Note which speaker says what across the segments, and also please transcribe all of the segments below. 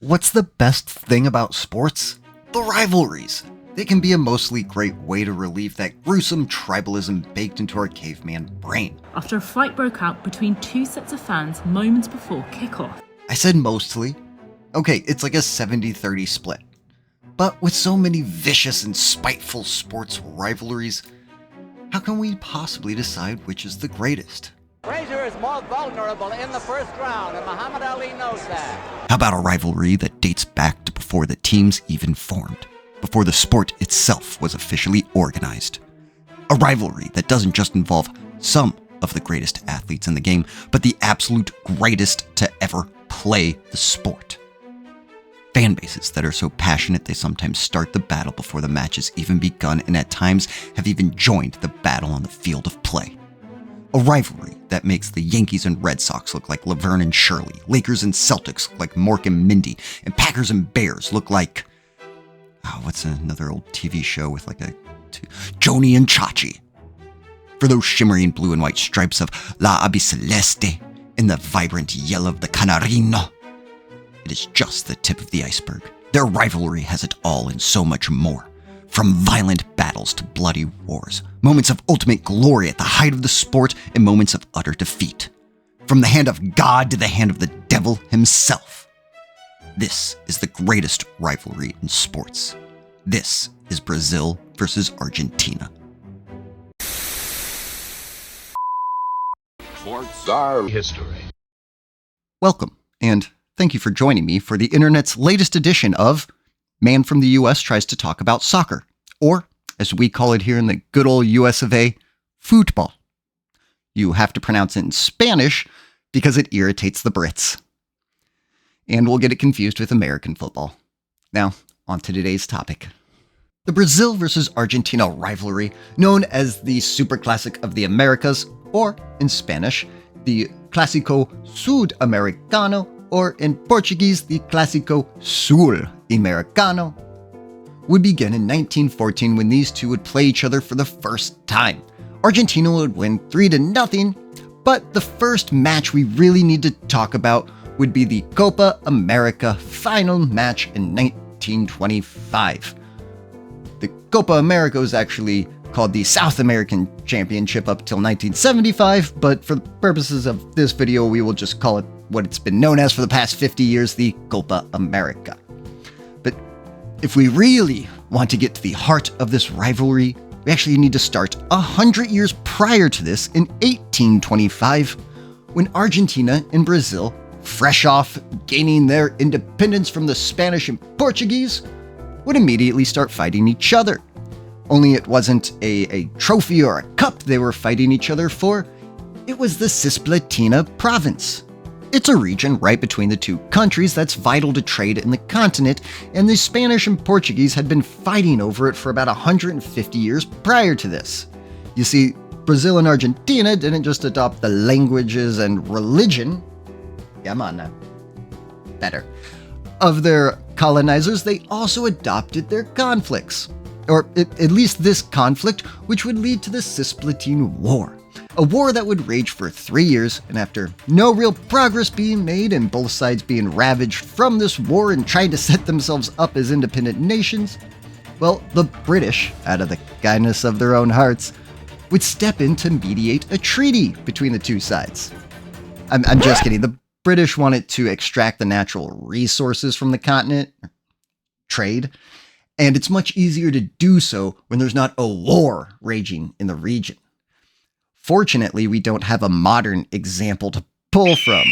Speaker 1: What's the best thing about sports? The rivalries. They can be a mostly great way to relieve that gruesome tribalism baked into our caveman brain.
Speaker 2: After a fight broke out between two sets of fans moments before kickoff.
Speaker 1: I said mostly. Okay, it's like a 70-30 split. But with so many vicious and spiteful sports rivalries, how can we possibly decide which is the greatest?
Speaker 3: Frazier is more vulnerable in the first round, and Muhammad Ali knows that.
Speaker 1: How about a rivalry that dates back to before the teams even formed, before the sport itself was officially organized? A rivalry that doesn't just involve some of the greatest athletes in the game, but the absolute greatest to ever play the sport. Fan bases that are so passionate they sometimes start the battle before the match has even begun, and at times have even joined the battle on the field of play. A rivalry that makes the Yankees and Red Sox look like Laverne and Shirley, Lakers and Celtics look like Mork and Mindy, and Packers and Bears look like... what's another old TV show with like Joni and Chachi? For those shimmering blue and white stripes of La Abiceleste and the vibrant yellow of the Canarino, it is just the tip of the iceberg. Their rivalry has it all and so much more. From violent battles to bloody wars, moments of ultimate glory at the height of the sport, and moments of utter defeat. From the hand of God to the hand of the devil himself. This is the greatest rivalry in sports. This is Brazil versus Argentina.
Speaker 4: Sports are history.
Speaker 1: Welcome, and thank you for joining me for the internet's latest edition of Man from the US Tries to Talk About Soccer, or, as we call it here in the good old US of A, football. You have to pronounce it in Spanish because it irritates the Brits. And we'll get it confused with American football. Now, on to today's topic. The Brazil versus Argentina rivalry, known as the Superclásico of the Americas, or in Spanish, the Clásico Sudamericano, or in Portuguese, the Clásico Sul-Americano, would begin in 1914 when these two would play each other for the first time. Argentina would win 3-0, but the first match we really need to talk about would be the Copa America final match in 1925. The Copa America was actually called the South American Championship up till 1975, but for the purposes of this video, we will just call it what it's been known as for the past 50 years, the Copa America. But if we really want to get to the heart of this rivalry, we actually need to start 100 years prior to this in 1825, when Argentina and Brazil, fresh off gaining their independence from the Spanish and Portuguese, would immediately start fighting each other. Only it wasn't a trophy or a cup they were fighting each other for, it was the Cisplatina province. It's a region right between the two countries that's vital to trade in the continent, and the Spanish and Portuguese had been fighting over it for about 150 years prior to this. You see, Brazil and Argentina didn't just adopt the languages and religion, better, of their colonizers, they also adopted their conflicts. Or at least this conflict, which would lead to the Cisplatina War. A war that would rage for 3 years, and after no real progress being made and both sides being ravaged from this war and trying to set themselves up as independent nations, well, the British, out of the kindness of their own hearts, would step in to mediate a treaty between the two sides. I'm just kidding. The British wanted to extract the natural resources from the continent, trade, and it's much easier to do so when there's not a war raging in the region. Fortunately, we don't have a modern example to pull from.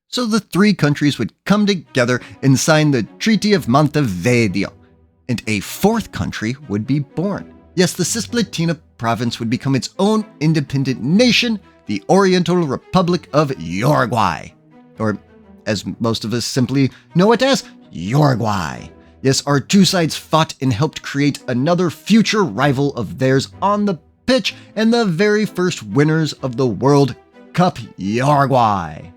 Speaker 1: So the three countries would come together and sign the Treaty of Montevideo, and a fourth country would be born. Yes, the Cisplatina province would become its own independent nation, the Oriental Republic of Uruguay, or as most of us simply know it as, Uruguay. Yes, our two sides fought and helped create another future rival of theirs on the pitch, and the very first winners of the World Cup, Uruguay.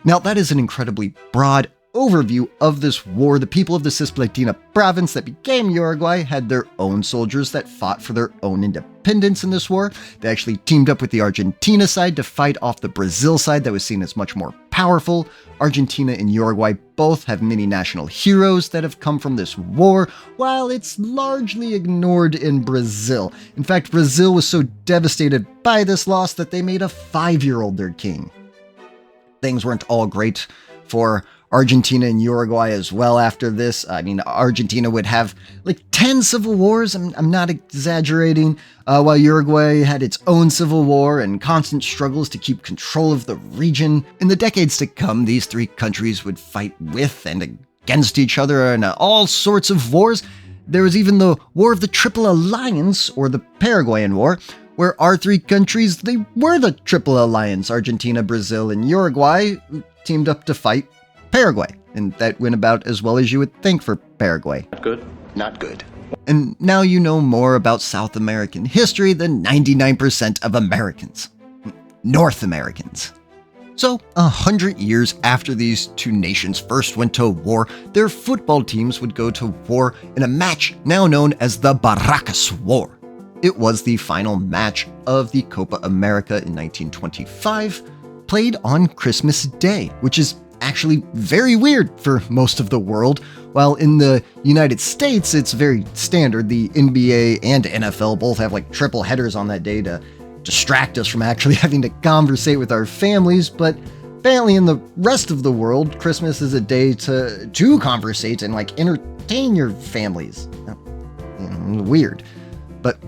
Speaker 1: Now, that is an incredibly broad overview of this war. The people of the Cisplatina province that became Uruguay had their own soldiers that fought for their own independence in this war. They actually teamed up with the Argentina side to fight off the Brazil side that was seen as much more powerful. Argentina and Uruguay both have many national heroes that have come from this war, while it's largely ignored in Brazil. In fact, Brazil was so devastated by this loss that they made a 5-year-old their king. Things weren't all great for Argentina and Uruguay as well after this. I mean, Argentina would have like 10 civil wars, I'm not exaggerating, while Uruguay had its own civil war and constant struggles to keep control of the region. In the decades to come, these three countries would fight with and against each other in all sorts of wars. There was even the War of the Triple Alliance, or the Paraguayan War, where our three countries, they were the Triple Alliance. Argentina, Brazil, and Uruguay teamed up to fight Paraguay, and that went about as well as you would think for Paraguay.
Speaker 4: Not good. Not good.
Speaker 1: And now you know more about South American history than 99% of Americans. North Americans. So, 100 years after these two nations first went to war, their football teams would go to war in a match now known as the Barracas War. It was the final match of the Copa America in 1925, played on Christmas Day, which is actually very weird for most of the world. While in the United States, it's very standard. The NBA and NFL both have like triple headers on that day to distract us from actually having to conversate with our families, but apparently in the rest of the world, Christmas is a day to conversate and like entertain your families. Weird. But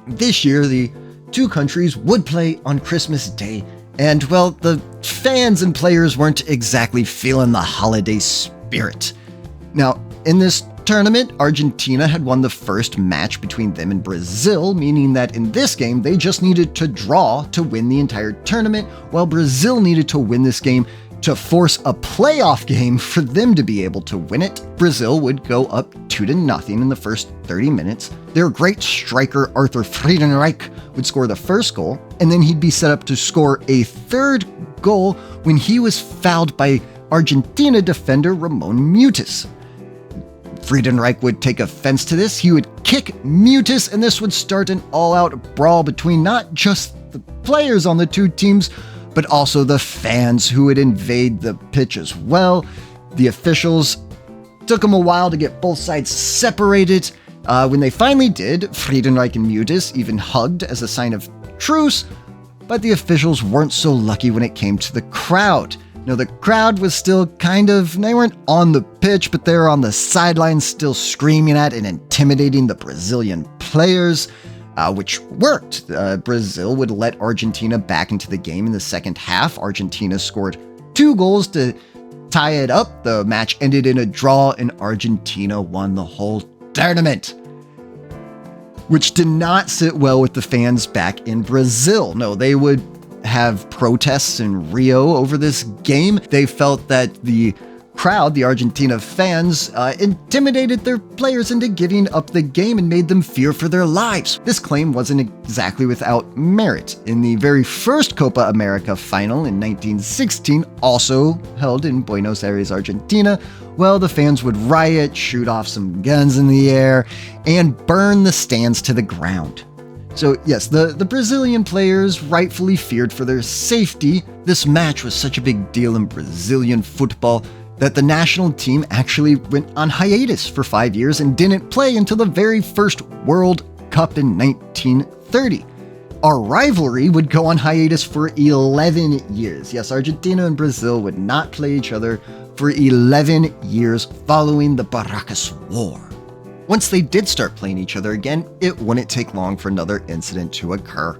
Speaker 1: this year, the two countries would play on Christmas Day, and, well, the fans and players weren't exactly feeling the holiday spirit. Now, in this tournament, Argentina had won the first match between them and Brazil, meaning that in this game, they just needed to draw to win the entire tournament, while Brazil needed to win this game to force a playoff game for them to be able to win it. Brazil would go up 2-0 in the first 30 minutes. Their great striker, Arthur Friedenreich, would score the first goal, and then he'd be set up to score a third goal when he was fouled by Argentina defender Ramon Mutis. Friedenreich would take offense to this. He would kick Mutis, and this would start an all-out brawl between not just the players on the two teams, but also the fans who would invade the pitch as well. The officials took them a while to get both sides separated. When they finally did, Friedenreich and Mutis even hugged as a sign of truce, but the officials weren't so lucky when it came to the crowd. Now, the crowd was still they weren't on the pitch, but they were on the sidelines still screaming at and intimidating the Brazilian players. Which worked. Brazil would let Argentina back into the game in the second half. Argentina scored 2 goals to tie it up. The match ended in a draw, and Argentina won the whole tournament, which did not sit well with the fans back in Brazil. No, they would have protests in Rio over this game. They felt that the crowd, the Argentina fans, intimidated their players into giving up the game and made them fear for their lives. This claim wasn't exactly without merit. In the very first Copa America final in 1916, also held in Buenos Aires, Argentina, well, the fans would riot, shoot off some guns in the air, and burn the stands to the ground. So yes, the Brazilian players rightfully feared for their safety. This match was such a big deal in Brazilian football that the national team actually went on hiatus for 5 years and didn't play until the very first World Cup in 1930. Our rivalry would go on hiatus for 11 years. Yes, Argentina and Brazil would not play each other for 11 years following the Barracas War. Once they did start playing each other again, it wouldn't take long for another incident to occur.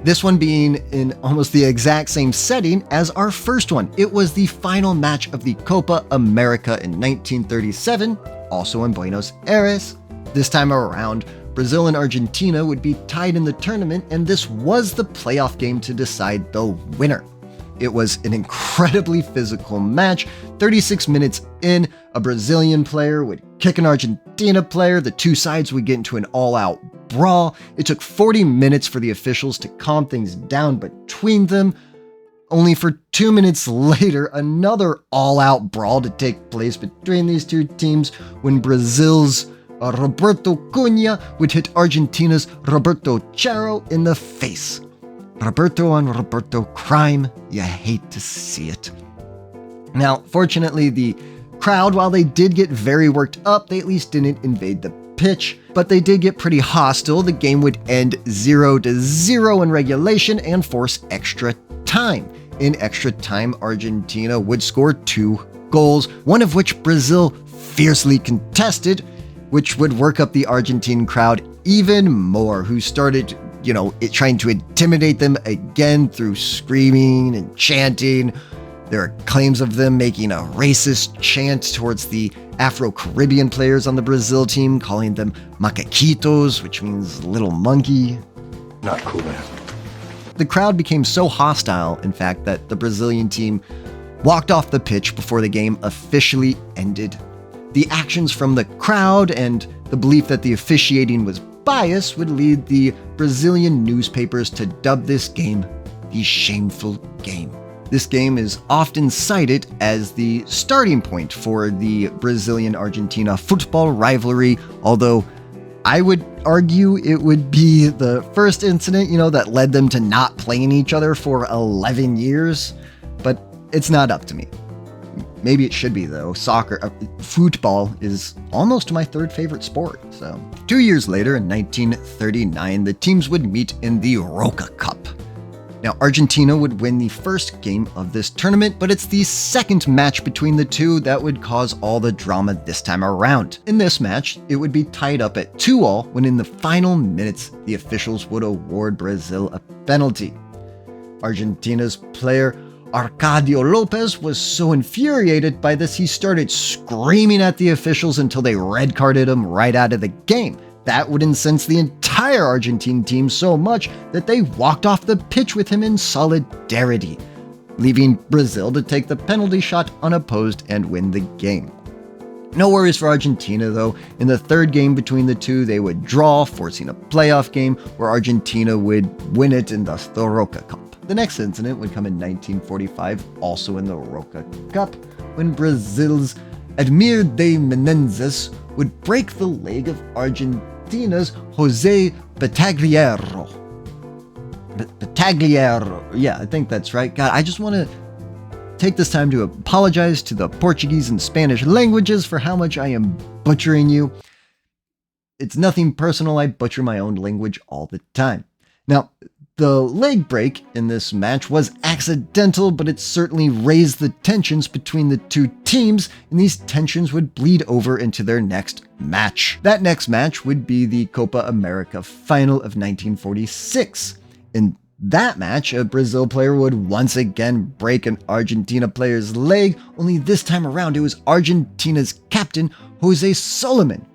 Speaker 1: This one being in almost the exact same setting as our first one. It was the final match of the Copa America in 1937, also in Buenos Aires. This time around, Brazil and Argentina would be tied in the tournament, and this was the playoff game to decide the winner. It was an incredibly physical match. 36 minutes in, a Brazilian player would kick an Argentina player. The two sides would get into an all-out brawl. It took 40 minutes for the officials to calm things down between them, only for 2 minutes later, another all-out brawl to take place between these two teams when Brazil's Roberto Cunha would hit Argentina's Roberto Charo in the face. Roberto on Roberto crime, you hate to see it. Now, fortunately, the crowd, while they did get very worked up, they at least didn't invade the pitch, but they did get pretty hostile. The game would end 0-0 in regulation and force extra time. In extra time, Argentina would score 2 goals, one of which Brazil fiercely contested, which would work up the Argentine crowd even more, who started, trying to intimidate them again through screaming and chanting. There are claims of them making a racist chant towards the Afro-Caribbean players on the Brazil team, calling them macaquitos, which means little monkey.
Speaker 4: Not cool, man.
Speaker 1: The crowd became so hostile, in fact, that the Brazilian team walked off the pitch before the game officially ended. The actions from the crowd and the belief that the officiating was biased would lead the Brazilian newspapers to dub this game the Shameful Game. This game is often cited as the starting point for the Brazilian-Argentina football rivalry, although I would argue it would be the first incident, that led them to not playing each other for 11 years, but it's not up to me. Maybe it should be, though. Football is almost my third favorite sport, so. 2 years later, in 1939, the teams would meet in the Roca Cup. Now, Argentina would win the first game of this tournament, but it's the second match between the two that would cause all the drama this time around. In this match, it would be tied up at 2-2 when in the final minutes, the officials would award Brazil a penalty. Argentina's player Arcadio Lopez was so infuriated by this, he started screaming at the officials until they red carded him right out of the game. That would incense the entire Argentine team so much that they walked off the pitch with him in solidarity, leaving Brazil to take the penalty shot unopposed and win the game. No worries for Argentina, though. In the third game between the two, they would draw, forcing a playoff game where Argentina would win it and thus the Roca Cup. The next incident would come in 1945, also in the Roca Cup, when Brazil's Admir de Menezes would break the leg of Argentina's José Battagliero. Battagliero, yeah, I think that's right. God, I just want to take this time to apologize to the Portuguese and Spanish languages for how much I am butchering you. It's nothing personal, I butcher my own language all the time. Now, the leg break in this match was accidental, but it certainly raised the tensions between the two teams, and these tensions would bleed over into their next match. That next match would be the Copa America final of 1946. In that match, a Brazil player would once again break an Argentina player's leg, only this time around it was Argentina's captain, Jose Solomon.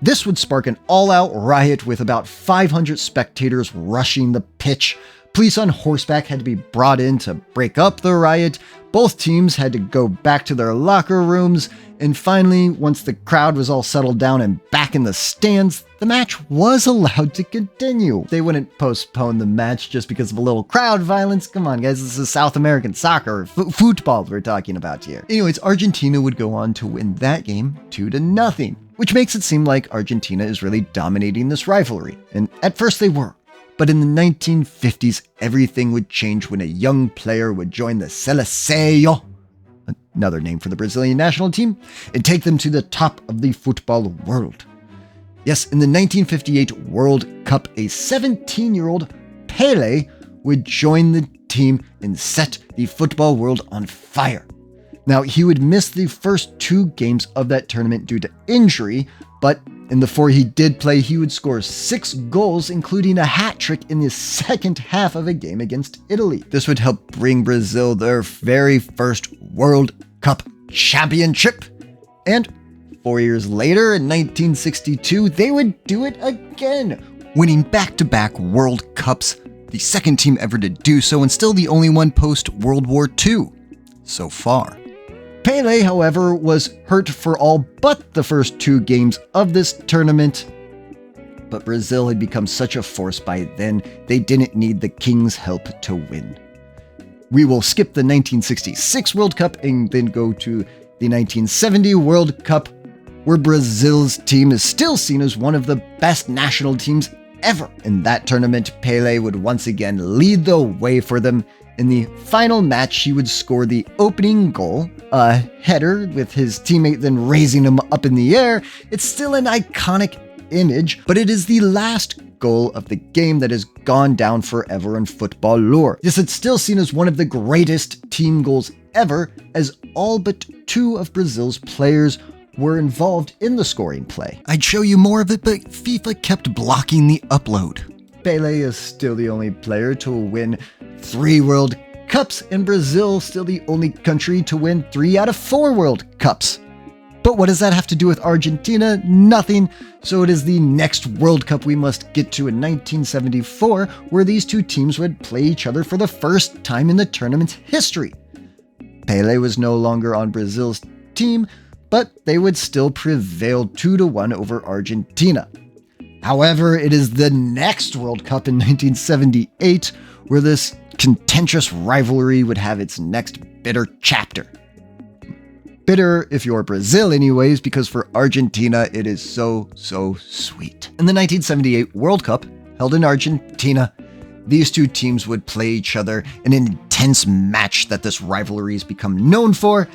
Speaker 1: This would spark an all-out riot with about 500 spectators rushing the pitch. Police on horseback had to be brought in to break up the riot. Both teams had to go back to their locker rooms. And finally, once the crowd was all settled down and back in the stands, the match was allowed to continue. They wouldn't postpone the match just because of a little crowd violence. Come on, guys, this is South American soccer, football we're talking about here. Anyways, Argentina would go on to win that game 2-0. Which makes it seem like Argentina is really dominating this rivalry. And at first they were. But in the 1950s, everything would change when a young player would join the Seleção, another name for the Brazilian national team, and take them to the top of the football world. Yes, in the 1958 World Cup, a 17-year-old Pele would join the team and set the football world on fire. Now, he would miss the first 2 games of that tournament due to injury, but in the 4 he did play, he would score 6 goals, including a hat trick in the second half of a game against Italy. This would help bring Brazil their very first World Cup championship. And 4 years later, in 1962, they would do it again, winning back-to-back World Cups, the second team ever to do so, and still the only one post-World War II so far. Pele, however, was hurt for all but the first 2 games of this tournament, but Brazil had become such a force by then, they didn't need the King's help to win. We will skip the 1966 World Cup and then go to the 1970 World Cup, where Brazil's team is still seen as one of the best national teams ever. In that tournament, Pele would once again lead the way for them, In the final match, he would score the opening goal, a header with his teammate then raising him up in the air. It's still an iconic image, but it is the last goal of the game that has gone down forever in football lore. Yes, it's still seen as one of the greatest team goals ever, as all but 2 of Brazil's players were involved in the scoring play. I'd show you more of it, but FIFA kept blocking the upload. Pele is still the only player to win 3 World Cups, and Brazil still the only country to win 3 out of 4 World Cups. But what does that have to do with Argentina? Nothing. So it is the next World Cup we must get to in 1974, where these 2 teams would play each other for the first time in the tournament's history. Pele was no longer on Brazil's team, but they would still prevail 2-1 over Argentina. However, it is the next World Cup in 1978 where this contentious rivalry would have its next bitter chapter. Bitter if you're Brazil anyways, because for Argentina it is so sweet. In the 1978 World Cup, held in Argentina, these 2 teams would play each other in an intense match that this rivalry has become known for,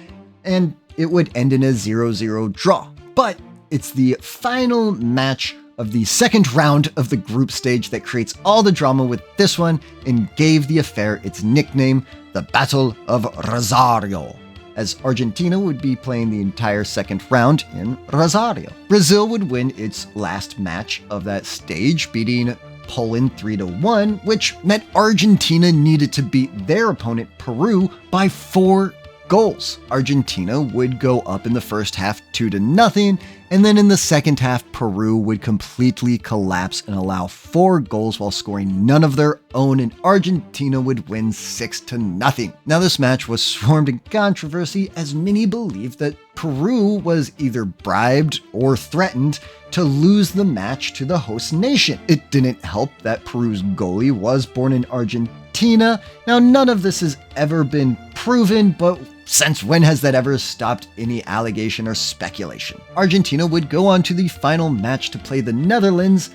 Speaker 1: and it would end in a 0-0 draw. But it's the final match of the second round of the group stage that creates all the drama with this one and gave the affair its nickname, the Battle of Rosario, as Argentina would be playing the entire second round in Rosario. Brazil would win its last match of that stage, beating Poland 3-1, which meant Argentina needed to beat their opponent Peru by 4 goals. Argentina would go up in the first half 2-0, and then in the second half, Peru would completely collapse and allow 4 goals while scoring none of their own, and Argentina would win 6-0. Now, this match was swarmed in controversy, as many believed that Peru was either bribed or threatened to lose the match to the host nation. It didn't help that Peru's goalie was born in Argentina. Now, none of this has ever been proven, but since when has that ever stopped any allegation or speculation? Argentina would go on to the final match to play the Netherlands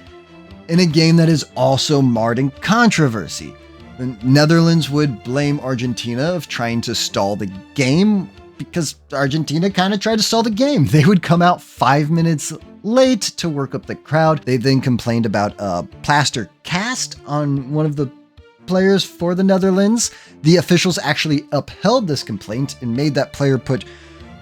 Speaker 1: in a game that is also marred in controversy. The Netherlands would blame Argentina of trying to stall the game because Argentina kind of tried to stall the game. They would come out 5 minutes late to work up the crowd. They then complained about a plaster cast on one of the players for the Netherlands. The officials actually upheld this complaint and made that player put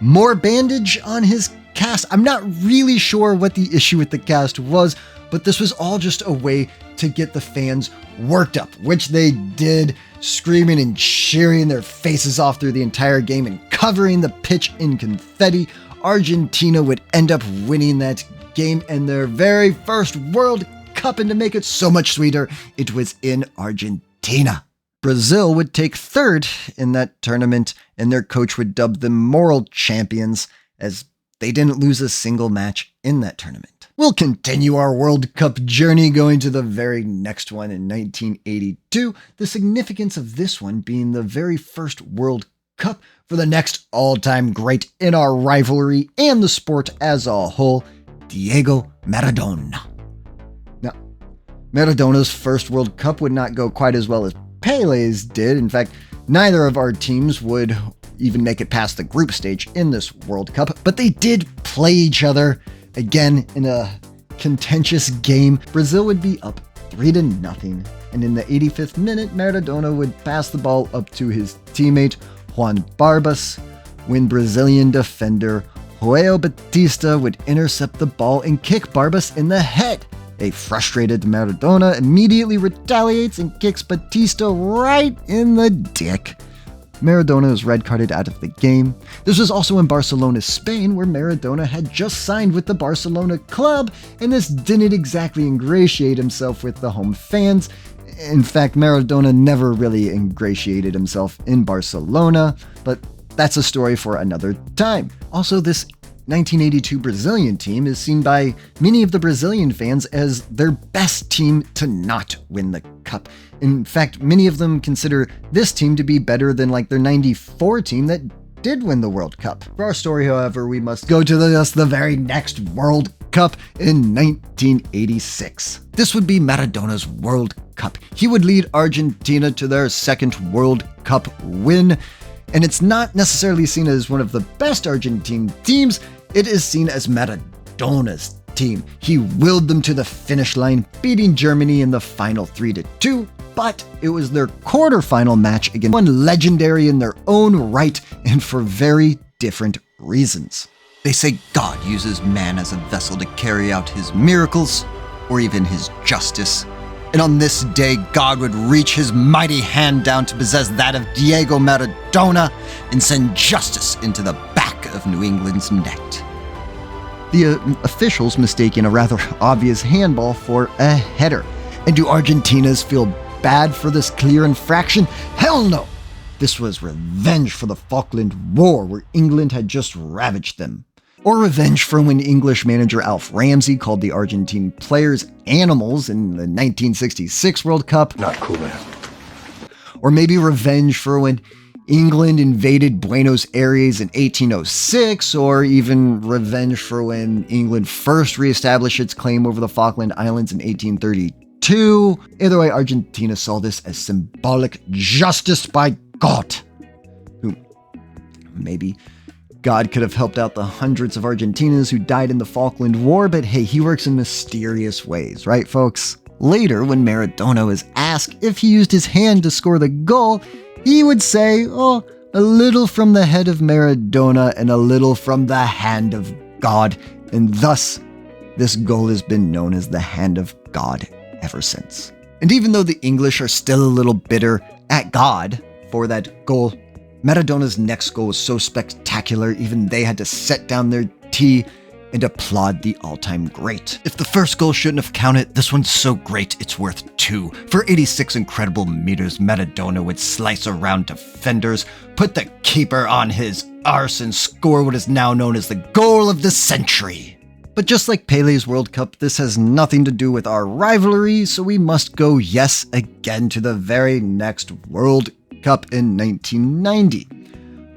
Speaker 1: more bandage on his cast. I'm not really sure what the issue with the cast was, but this was all just a way to get the fans worked up, which they did, screaming and cheering their faces off through the entire game and covering the pitch in confetti. Argentina would end up winning that game and their very first World Cup, and to make it so much sweeter, it was in Argentina. Brazil would take third in that tournament, and their coach would dub them moral champions, as they didn't lose a single match in that tournament. We'll continue our World Cup journey going to the very next one in 1982, the significance of this one being the very first World Cup for the next all-time great in our rivalry and the sport as a whole, Diego Maradona. Now, Maradona's first World Cup would not go quite as well as Pele's did. In fact, neither of our teams would even make it past the group stage in this World Cup, but they did play each other again in a contentious game. Brazil would be up 3-0, and in the 85th minute, Maradona would pass the ball up to his teammate Juan Barbas, when Brazilian defender João Batista would intercept the ball and kick Barbas in the head. A frustrated Maradona immediately retaliates and kicks Batista right in the dick. Maradona is red carded out of the game. This was also in Barcelona, Spain, where Maradona had just signed with the Barcelona club, and this didn't exactly ingratiate himself with the home fans. In fact, Maradona never really ingratiated himself in Barcelona, but that's a story for another time. Also, this 1982 Brazilian team is seen by many of the Brazilian fans as their best team to not win the cup. In fact, many of them consider this team to be better than their 94 team that did win the World Cup. For our story, however, we must go to the very next World Cup in 1986. This would be Maradona's World Cup. He would lead Argentina to their second World Cup win. And it's not necessarily seen as one of the best Argentine teams, it is seen as Maradona's team. He willed them to the finish line, beating Germany in the final 3-2, but it was their quarterfinal match against one legendary in their own right and for very different reasons. They say God uses man as a vessel to carry out his miracles or even his justice. And on this day, God would reach his mighty hand down to possess that of Diego Maradona and send justice into the back of New England's net. The officials mistaking a rather obvious handball for a header. And do Argentinians feel bad for this clear infraction? Hell no! This was revenge for the Falkland War, where England had just ravaged them. Or revenge for when English manager Alf Ramsey called the Argentine players animals in the 1966 World Cup.
Speaker 4: Not cool, man.
Speaker 1: Or maybe revenge for when England invaded Buenos Aires in 1806, or even revenge for when England first reestablished its claim over the Falkland Islands in 1832. Either way, Argentina saw this as symbolic justice by God. Who maybe God could have helped out the hundreds of Argentinians who died in the Falkland War, but hey, he works in mysterious ways, right, folks? Later, when Maradona was asked if he used his hand to score the goal, he would say, oh, a little from the head of Maradona and a little from the hand of God, and thus, this goal has been known as the hand of God ever since. And even though the English are still a little bitter at God for that goal, Maradona's next goal was so spectacular, even they had to set down their tea and applaud the all-time great. If the first goal shouldn't have counted, this one's so great it's worth 2. For 86 incredible meters, Maradona would slice around defenders, put the keeper on his arse, and score what is now known as the goal of the century. But just like Pele's World Cup, this has nothing to do with our rivalry, so we must go, yes, again to the very next World Cup in 1990.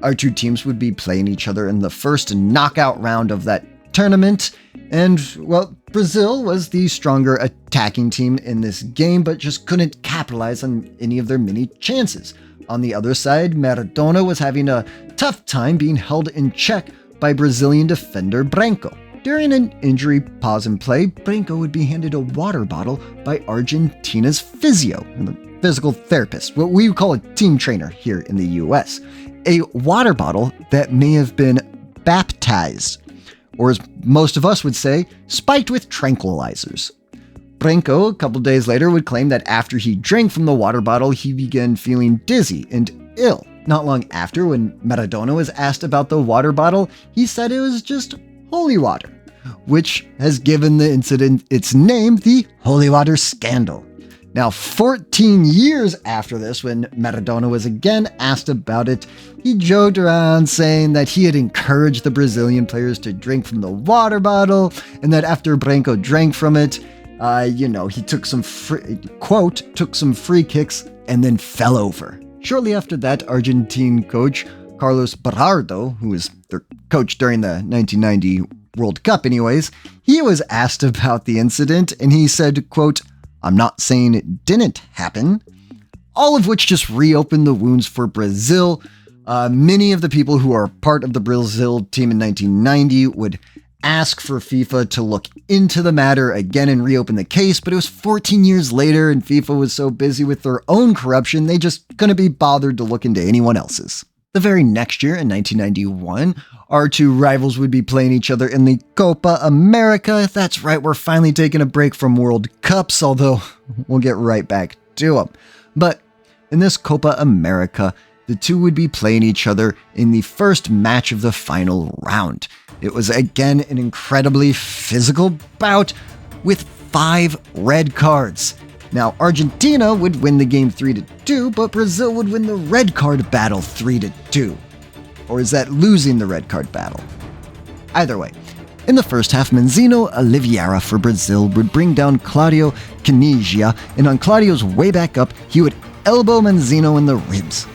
Speaker 1: Our two teams would be playing each other in the first knockout round of that tournament, and, well, Brazil was the stronger attacking team in this game, but just couldn't capitalize on any of their many chances. On the other side, Maradona was having a tough time being held in check by Brazilian defender Branco. During an injury pause in play, Branco would be handed a water bottle by Argentina's physio, the physical therapist, what we call a team trainer here in the US. A water bottle that may have been baptized, or as most of us would say, spiked with tranquilizers. Branco, a couple days later, would claim that after he drank from the water bottle, he began feeling dizzy and ill. Not long after, when Maradona was asked about the water bottle, he said it was just holy water, which has given the incident its name, the Holy Water Scandal. Now, 14 years after this, when Maradona was again asked about it, he joked around saying that he had encouraged the Brazilian players to drink from the water bottle, and that after Branco drank from it, he took some free kicks and then fell over. Shortly after that, Argentine coach Carlos Berardo, who was their coach during the 1990 World Cup anyways, he was asked about the incident, and he said, quote, "I'm not saying it didn't happen," all of which just reopened the wounds for Brazil. Many of the people who are part of the Brazil team in 1990 would ask for FIFA to look into the matter again and reopen the case, but it was 14 years later and FIFA was so busy with their own corruption, they just couldn't be bothered to look into anyone else's. The very next year, in 1991, our two rivals would be playing each other in the Copa America. That's right, we're finally taking a break from World Cups, although we'll get right back to them. But in this Copa America, the two would be playing each other in the first match of the final round. It was again an incredibly physical bout with 5 red cards. Now, Argentina would win the game 3-2, but Brazil would win the red card battle 3-2. Or is that losing the red card battle? Either way, in the first half, Manzino Oliveira for Brazil would bring down Claudio Caniggia, and on Claudio's way back up, he would elbow Manzino in the ribs.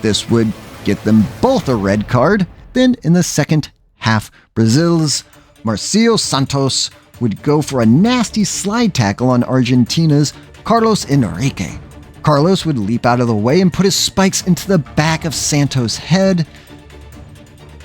Speaker 1: This would get them both a red card. Then, in the second half, Brazil's Marcio Santos would go for a nasty slide tackle on Argentina's Carlos Enrique. Carlos would leap out of the way and put his spikes into the back of Santos' head.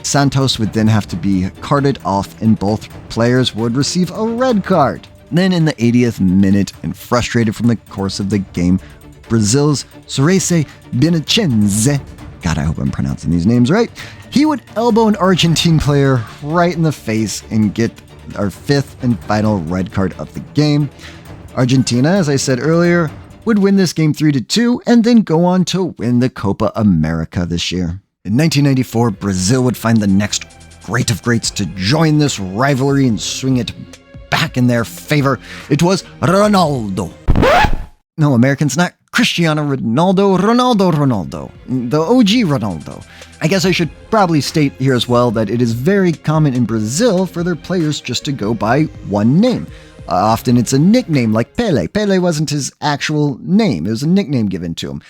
Speaker 1: Santos would then have to be carted off, and both players would receive a red card. Then in the 80th minute, and frustrated from the course of the game, Brazil's Sorese Benecenze, God, I hope I'm pronouncing these names right, he would elbow an Argentine player right in the face and get our 5th and final red card of the game. Argentina, as I said earlier, would win this game 3-2 and then go on to win the Copa America this year. In 1994, Brazil would find the next great of greats to join this rivalry and swing it back in their favor. It was Ronaldo. No, Americans, not Cristiano Ronaldo, Ronaldo. The OG Ronaldo. I guess I should probably state here as well that it is very common in Brazil for their players just to go by one name. Often it's a nickname like Pele. Pele wasn't his actual name. It was a nickname given to him.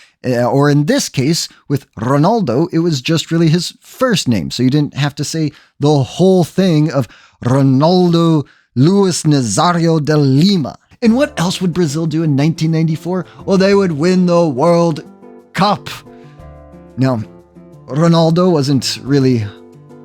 Speaker 1: Or in this case, with Ronaldo, it was just really his first name. So you didn't have to say the whole thing of Ronaldo Luis Nazario de Lima. And what else would Brazil do in 1994? Well, they would win the World Cup. Now, Ronaldo wasn't really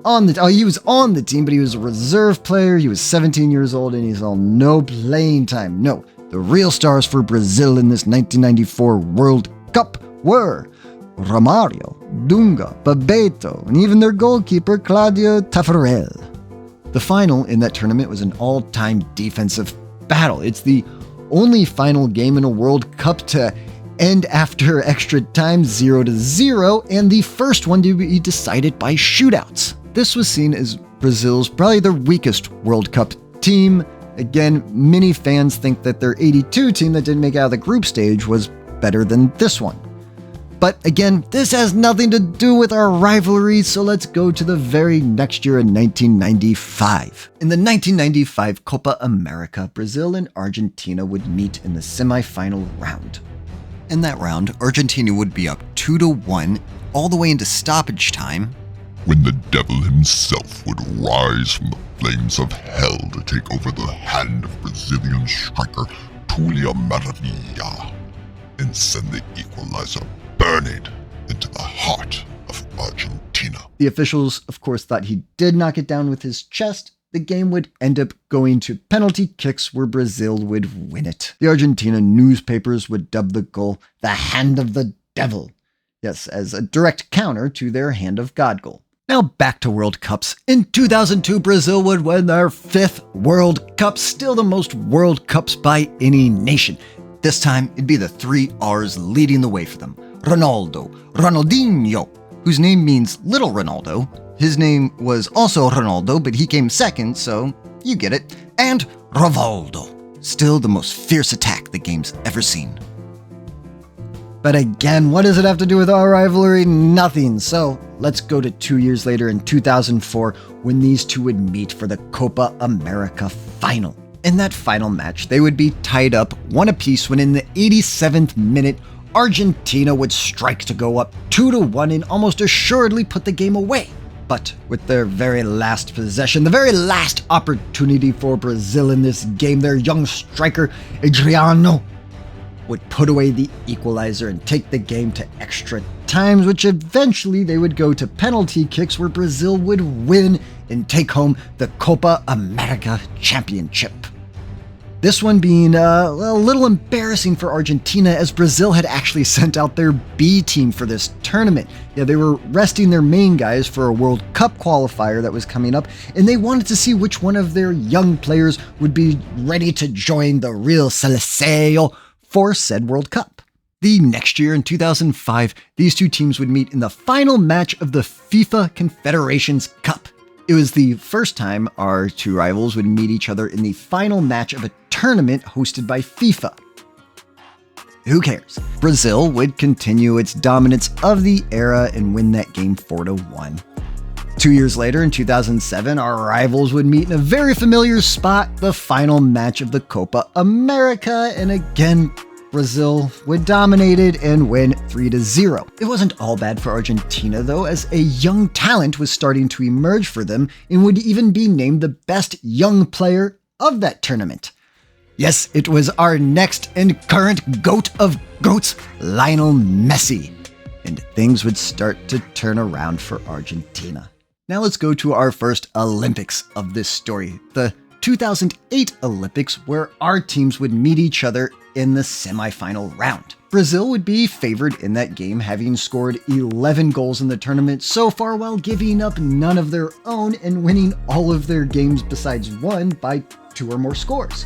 Speaker 1: he was on the team, but he was a reserve player. He was 17 years old, and he's all no playing time. No, the real stars for Brazil in this 1994 World Cup were Romario, Dunga, Bebeto, and even their goalkeeper, Claudio Taffarel. The final in that tournament was an all-time defensive battle. It's the only final game in a World Cup to end after extra time 0-0, and the first one to be decided by shootouts. This was seen as Brazil's probably their weakest World Cup team. Again, many fans think that their 82 team that didn't make it out of the group stage was better than this one. But again, this has nothing to do with our rivalry, so let's go to the very next year in 1995. In the 1995 Copa America, Brazil and Argentina would meet in the semifinal round. In that round, Argentina would be up 2-1 all the way into stoppage time,
Speaker 4: when the devil himself would rise from the flames of hell to take over the hand of Brazilian striker Tulia Maravilha and send the equalizer burning into the heart of Argentina.
Speaker 1: The officials, of course, thought he did knock it down with his chest. The game would end up going to penalty kicks where Brazil would win it. The Argentina newspapers would dub the goal the Hand of the Devil. Yes, as a direct counter to their Hand of God goal. Now back to World Cups. In 2002, Brazil would win their 5th World Cup, still the most World Cups by any nation. This time, it'd be the 3 R's leading the way for them. Ronaldo, Ronaldinho, whose name means Little Ronaldo. His name was also Ronaldo, but he came second, so you get it. And Rivaldo, still the most fierce attack the game's ever seen. But again, what does it have to do with our rivalry? Nothing. So let's go to 2 years later in 2004 when these two would meet for the Copa America final. In that final match, they would be tied up 1 apiece when in the 87th minute, Argentina would strike to go up 2-1 and almost assuredly put the game away. But with their very last possession, the very last opportunity for Brazil in this game, their young striker, Adriano, would put away the equalizer and take the game to extra times, which eventually they would go to penalty kicks where Brazil would win and take home the Copa America Championship. This one being a little embarrassing for Argentina, as Brazil had actually sent out their B team for this tournament. Yeah, they were resting their main guys for a World Cup qualifier that was coming up, and they wanted to see which one of their young players would be ready to join the real Seleção for said World Cup. The next year, in 2005, these two teams would meet in the final match of the FIFA Confederations Cup. It was the first time our two rivals would meet each other in the final match of a tournament hosted by FIFA. Who cares? Brazil would continue its dominance of the era and win that game 4-1. 2 years later, in 2007, our rivals would meet in a very familiar spot, the final match of the Copa America, and again, Brazil would dominate it and win 3-0. It wasn't all bad for Argentina, though, as a young talent was starting to emerge for them and would even be named the best young player of that tournament. Yes, it was our next and current GOAT of GOATs, Lionel Messi. And things would start to turn around for Argentina. Now let's go to our first Olympics of this story, the 2008 Olympics, where our teams would meet each other in the semifinal round. Brazil would be favored in that game, having scored 11 goals in the tournament so far while giving up none of their own and winning all of their games besides one by 2 or more scores.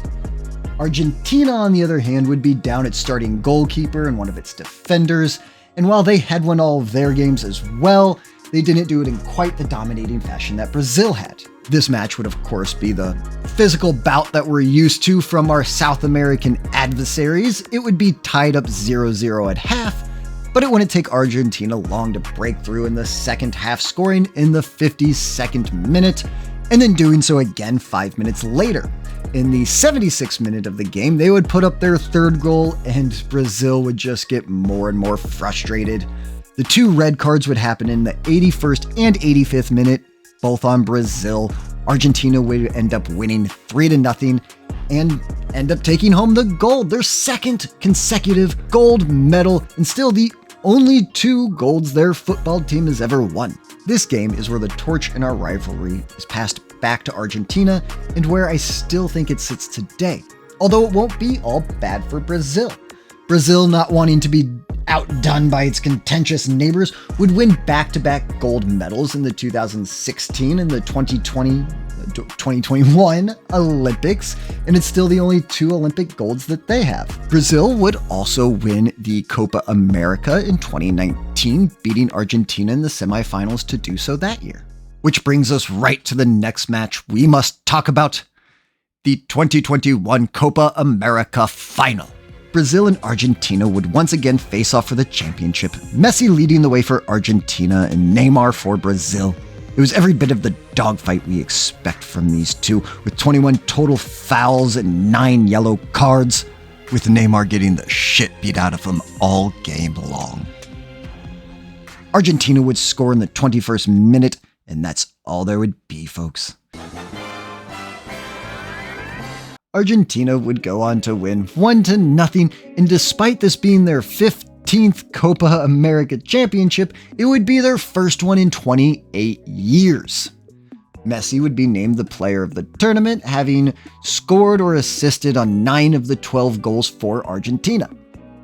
Speaker 1: Argentina, on the other hand, would be down its starting goalkeeper and one of its defenders, and while they had won all of their games as well, they didn't do it in quite the dominating fashion that Brazil had. This match would of course be the physical bout that we're used to from our South American adversaries. It would be tied up 0-0 at half, but it wouldn't take Argentina long to break through in the second half, scoring in the 52nd minute, and then doing so again 5 minutes later. In the 76th minute of the game, they would put up their third goal, and Brazil would just get more and more frustrated. The 2 red cards would happen in the 81st and 85th minute, both on Brazil. Argentina would end up winning 3-0 and end up taking home the gold, their second consecutive gold medal, and still the only 2 golds their football team has ever won. This game is where the torch in our rivalry is passed back to Argentina, and where I still think it sits today. Although it won't be all bad for Brazil. Brazil, not wanting to be outdone by its contentious neighbors, would win back-to-back gold medals in the 2016 and the 2021 Olympics, and it's still the only 2 Olympic golds that they have. Brazil would also win the Copa America in 2019, beating Argentina in the semifinals to do so that year. Which brings us right to the next match we must talk about, the 2021 Copa America final. Brazil and Argentina would once again face off for the championship, Messi leading the way for Argentina and Neymar for Brazil. It was every bit of the dogfight we expect from these two, with 21 total fouls and 9 yellow cards, with Neymar getting the shit beat out of him all game long. Argentina would score in the 21st minute, and that's all there would be, folks. Argentina would go on to win 1-0, and despite this being their 15th Copa America championship, it would be their first one in 28 years. Messi would be named the player of the tournament, having scored or assisted on 9 of the 12 goals for Argentina.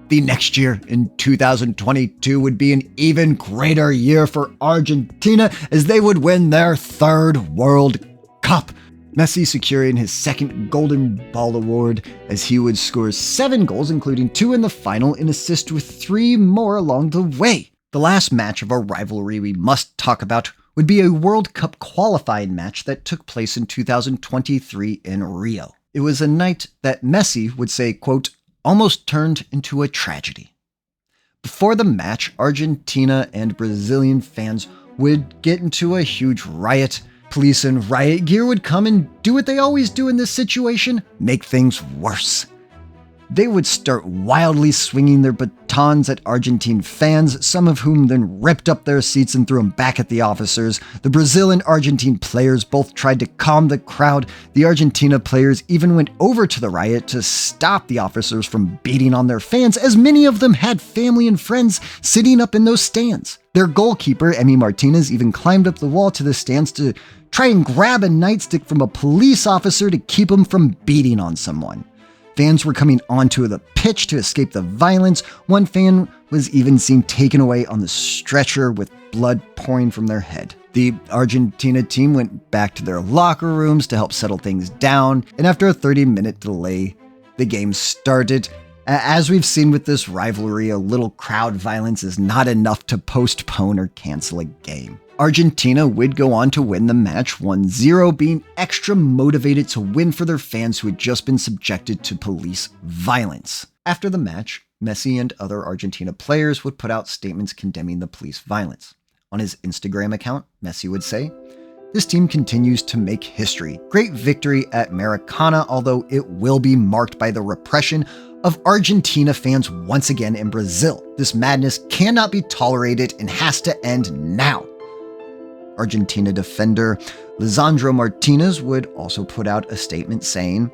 Speaker 1: The next year, in 2022, would be an even greater year for Argentina as they would win their 3rd World Cup. Messi securing his 2nd Golden Ball award as he would score 7 goals, including 2 in the final, and assist with 3 more along the way. The last match of our rivalry we must talk about would be a World Cup qualifying match that took place in 2023 in Rio. It was a night that Messi would say, quote, almost turned into a tragedy. Before the match, Argentina and Brazilian fans would get into a huge riot. Police in riot gear would come and do what they always do in this situation, make things worse. They would start wildly swinging their batons at Argentine fans, some of whom then ripped up their seats and threw them back at the officers. The Brazil and Argentine players both tried to calm the crowd. The Argentina players even went over to the riot to stop the officers from beating on their fans, as many of them had family and friends sitting up in those stands. Their goalkeeper, Emi Martinez, even climbed up the wall to the stands to try and grab a nightstick from a police officer to keep him from beating on someone. Fans were coming onto the pitch to escape the violence. One fan was even seen taken away on the stretcher with blood pouring from their head. The Argentina team went back to their locker rooms to help settle things down, and after a 30-minute delay, the game started. As we've seen with this rivalry, a little crowd violence is not enough to postpone or cancel a game. Argentina would go on to win the match 1-0, being extra motivated to win for their fans who had just been subjected to police violence. After the match, Messi and other Argentina players would put out statements condemning the police violence. On his Instagram account, Messi would say, "This team continues to make history. Great victory at Maracana, although it will be marked by the repression of Argentina fans once again in Brazil. This madness cannot be tolerated and has to end now." Argentina defender Lisandro Martinez would also put out a statement saying,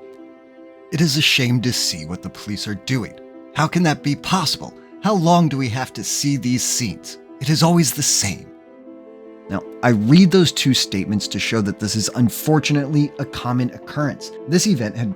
Speaker 1: "It is a shame to see what the police are doing. How can that be possible? How long do we have to see these scenes? It is always the same." Now, I read those two statements to show that this is unfortunately a common occurrence. This event had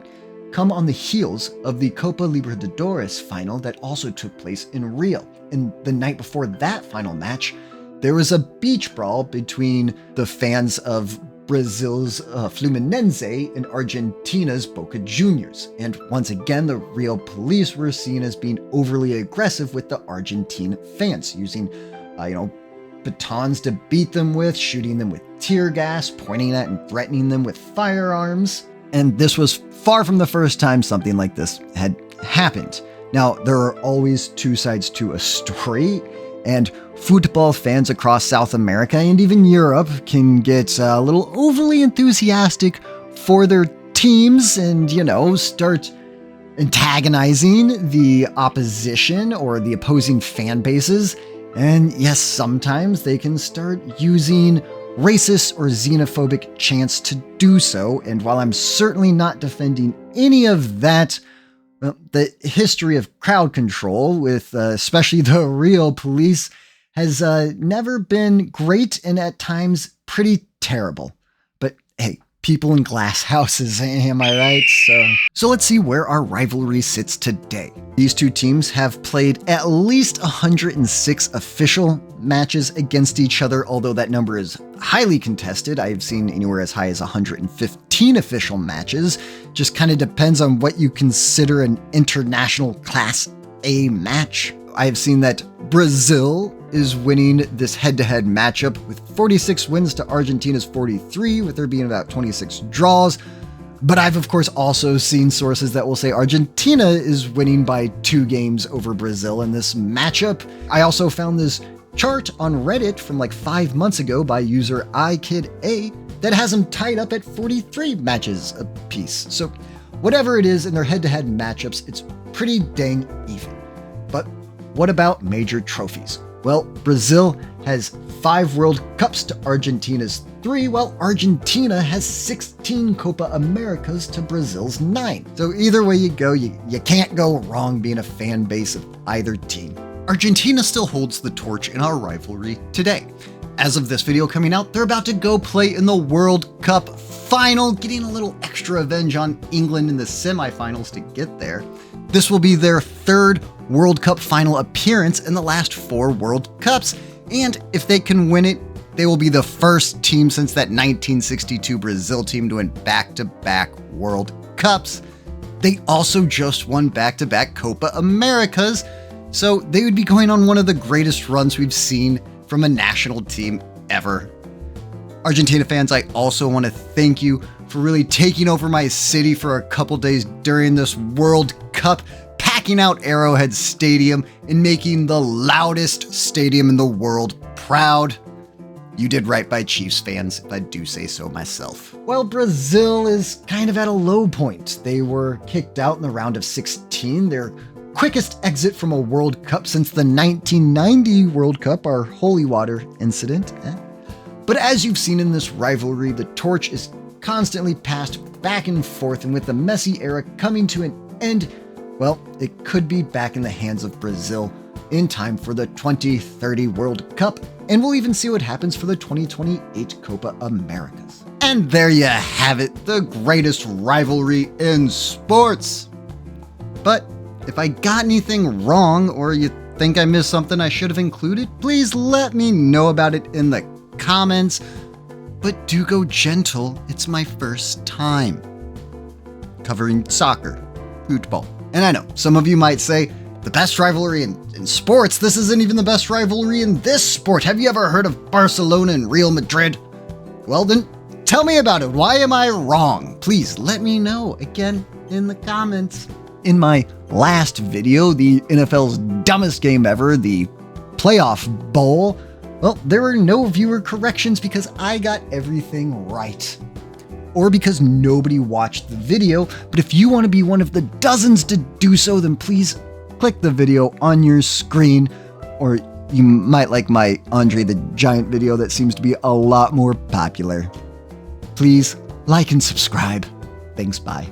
Speaker 1: come on the heels of the Copa Libertadores final that also took place in Rio. And the night before that final match, there was a beach brawl between the fans of Brazil's Fluminense and Argentina's Boca Juniors. And once again, the Rio police were seen as being overly aggressive with the Argentine fans, using, batons to beat them with, shooting them with tear gas, pointing at and threatening them with firearms. And this was far from the first time something like this had happened. Now, there are always two sides to a story, and football fans across South America and even Europe can get a little overly enthusiastic for their teams and, start antagonizing the opposition or the opposing fan bases. And yes, sometimes they can start using racist or xenophobic chants to do so. And while I'm certainly not defending any of that, the history of crowd control with especially the Rio police has never been great and at times pretty terrible. But hey, people in glass houses, am I right? So let's see where our rivalry sits today. These two teams have played at least 106 official matches against each other, although that number is highly contested. I've seen anywhere as high as 115 official matches. Just kind of depends on what you consider an international Class A match. I have seen that Brazil is winning this head-to-head matchup with 46 wins to Argentina's 43, with there being about 26 draws. But I've, of course, also seen sources that will say Argentina is winning by 2 games over Brazil in this matchup. I also found this chart on Reddit from like 5 months ago by user iKidA that has them tied up at 43 matches apiece. So whatever it is in their head-to-head matchups, it's pretty dang even. But what about major trophies? Well, Brazil has 5 World Cups to Argentina's 3, while Argentina has 16 Copa Americas to Brazil's 9. So either way you go, you can't go wrong being a fan base of either team. Argentina still holds the torch in our rivalry today. As of this video coming out, they're about to go play in the World Cup final, getting a little extra revenge on England in the semifinals to get there. This will be their 3rd World Cup final appearance in the last 4 World Cups, and if they can win it, they will be the first team since that 1962 Brazil team to win back-to-back World Cups. They also just won back-to-back Copa Americas, so they would be going on one of the greatest runs we've seen from a national team ever. Argentina fans, I also want to thank you for really taking over my city for a couple days during this World Cup, packing out Arrowhead Stadium and making the loudest stadium in the world proud. You did right by Chiefs fans, if I do say so myself. Well, Brazil is kind of at a low point. They were kicked out in the round of 16, their quickest exit from a World Cup since the 1990 World Cup, our holy water incident. But as you've seen in this rivalry, the torch is constantly passed back and forth, and with the Messi era coming to an end, well, it could be back in the hands of Brazil in time for the 2030 World Cup, and we'll even see what happens for the 2028 Copa Americas. And there you have it, the greatest rivalry in sports. But if I got anything wrong, or you think I missed something I should have included, please let me know about it in the comments. But do go gentle, it's my first time covering soccer, football. And I know, some of you might say, the best rivalry in sports? This isn't even the best rivalry in this sport. Have you ever heard of Barcelona and Real Madrid? Well then, tell me about it. Why am I wrong? Please let me know, again, in the comments. In my last video, the NFL's dumbest game ever, the Playoff Bowl, well, there were no viewer corrections because I got everything right. Or because nobody watched the video, but if you want to be one of the dozens to do so, then please click the video on your screen, or you might like my Andre the Giant video that seems to be a lot more popular. Please like and subscribe. Thanks, bye.